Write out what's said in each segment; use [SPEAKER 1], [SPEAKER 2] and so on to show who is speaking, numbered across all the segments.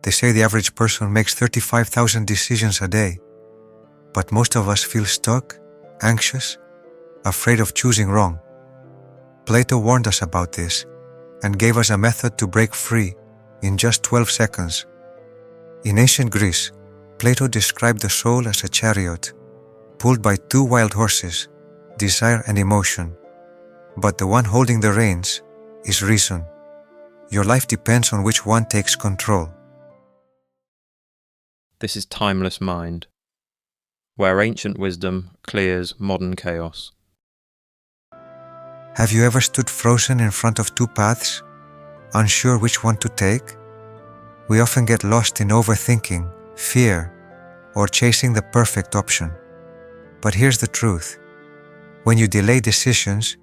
[SPEAKER 1] They say the average person makes 35,000 decisions a day, but most of us feel stuck, anxious, afraid of choosing wrong. Plato warned us about this and gave us a method to break free in just 12 seconds. In ancient Greece, Plato described the soul as a chariot, pulled by two wild horses, desire and emotion. But the one holding the reins is reason. Your life depends on which one takes control.
[SPEAKER 2] This is Timeless Mind, where ancient wisdom clears modern chaos.
[SPEAKER 1] Have you ever stood frozen in front of two paths, unsure which one to take? We often get lost in overthinking, fear, or chasing the perfect option. But here's the truth. When you delay decisions,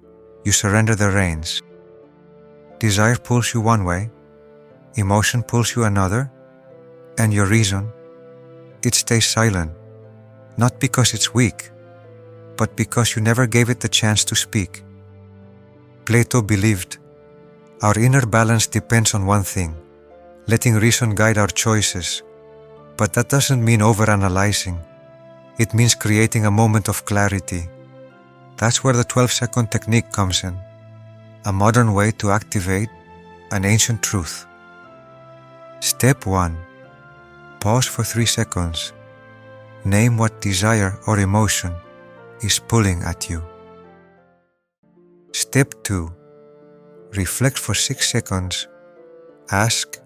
[SPEAKER 1] you surrender the reins. Desire pulls you one way, emotion pulls you another, and your reason, it stays silent, not because it's weak, but because you never gave it the chance to speak. Plato believed, our inner balance depends on one thing, letting reason guide our choices. But that doesn't mean overanalyzing. It means creating a moment of clarity. That's where the 12-second technique comes in, a modern way to activate an ancient truth. Step 1. Pause for 3 seconds. Name what desire or emotion is pulling at you. Step 2. Reflect for 6 seconds. Ask,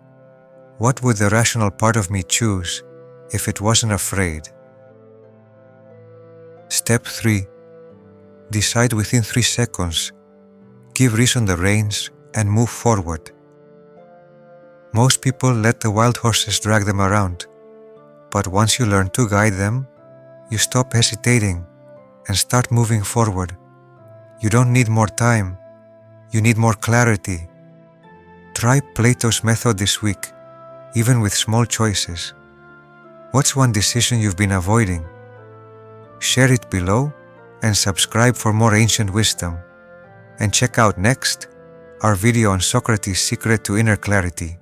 [SPEAKER 1] what would the rational part of me choose if it wasn't afraid? Step 3. Decide within 3 seconds. Give reason the reins and move forward. Most people let the wild horses drag them around, but once you learn to guide them, you stop hesitating and start moving forward. You don't need more time, you need more clarity. Try Plato's method this week, even with small choices. What's one decision you've been avoiding? Share it below and subscribe for more ancient wisdom. And check out next our video on Socrates' secret to inner clarity.